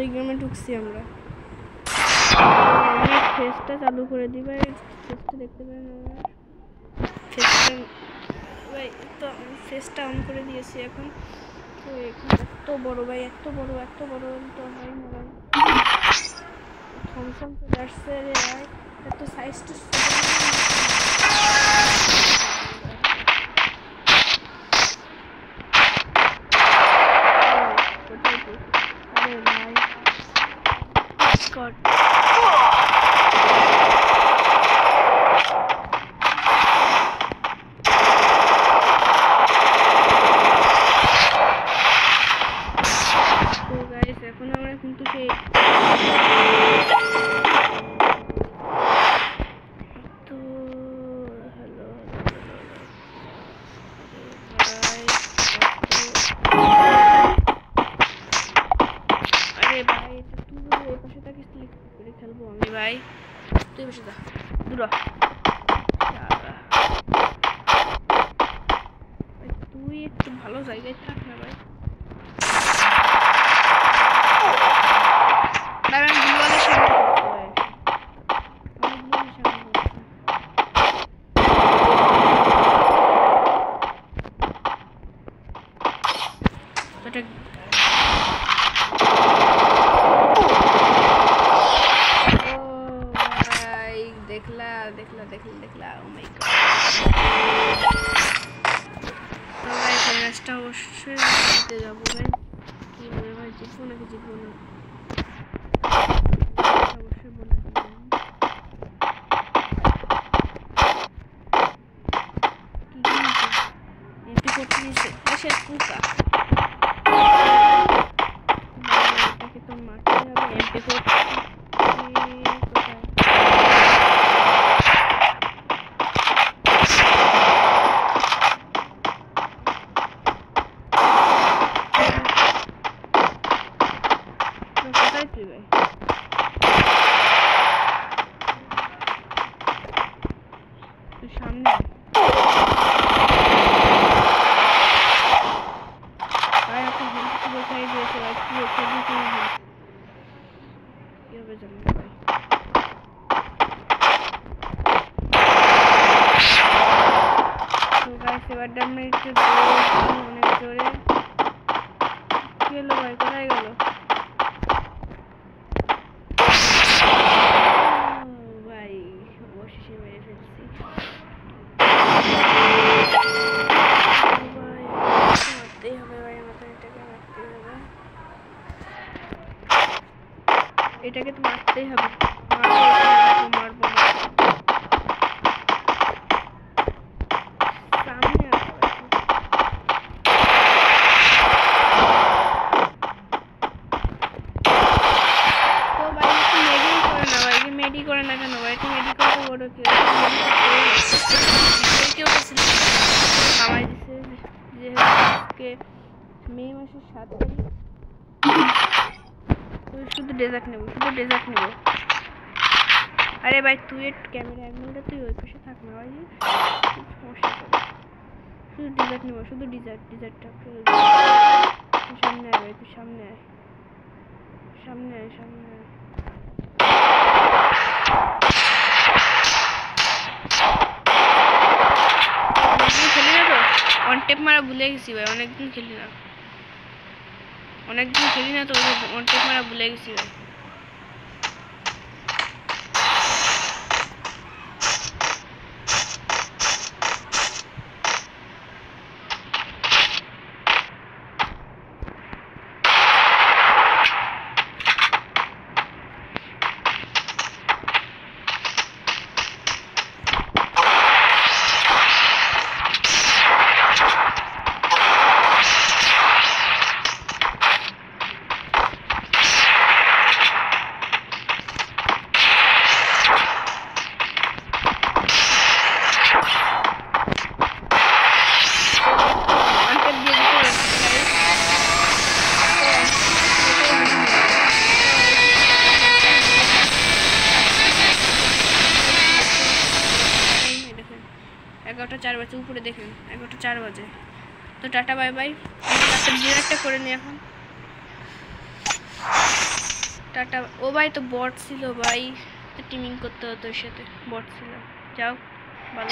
পলিগ্রামে ঢুকছি আমরা। ফেসটা চালু করে দিই ভাই, ফেসটা দেখতে পারেন আমার ফেসটা ভাই। তো ফেসটা অন করে দিয়েছি এখন। তো এখানে এত বড় ভাই, এত বড় তো হয় না ভাই। থমসম চলে আসছে রে ভাই, এত সাইজটা আরে ভাই গড। এখন আমরা কিন্তু সেই তো হ্যালো আরে ভাই তুই ওর পাশে থাকিস, তুই করে খেলবো আমি ভাই, তুই বসে যা দূর। তুই একটু ভালো জায়গায় থাক না ভাই। দেখলা ও মাই গড। তো ভাই ম্যাচটা অবশ্যই জিততে যাবো ভাই। কি হবে ভাই, জিতবো নাকি জিতবো না অবশ্যই বলে দিবেন। এমপি করতে দিয়েছে দেশের কুকা, এটাকে তো মারতে হবে। এমপি করতে সামনে কিভাবে জানবো ভাই। তো গাইস এবার আমরা একটু অনেক জোরে কি হলো ভাই, কোথায় গেল ভাই? অবশেষে মেরে ফেলছি মারতেই হবে ভাই, আমাকে এটাকে মারতেই হবে, এটাকে তো মারতেই হবে। মারবো সামনে তো ভাই মেডি করে না কেন ভাই? মেডি করতে বড় কেউ কামাই দিচ্ছে যে মে মাসের 7 তারিখ। শুধু ডেজার্ট নেবো, আরে ভাই তুই একটু ক্যামেরা অ্যাঙ্গেলটা তুই ওই পাশে থাক না ভাই, সমস্যা করে। শুধু ডেজার্ট নেবো, শুধু ডেজার্টটা সামনে আয় ভাই, তুই সামনে আয়। খেলি না তো, অন টেপ মারা ভুলে গেছি ভাই, অনেকদিন খেলি না তো, অন টেপ মারা ভুলে গেছি ভাই। चार बजे ऊपर देखें 11:04 बजे। तो टाटा बाय बाय, একটা করে নি এখন। টাটা। ও ভাই তো বট ছিল ভাই, টিমিং করতে হতো ওর সাথে, বট ছিল। যাও ভালো।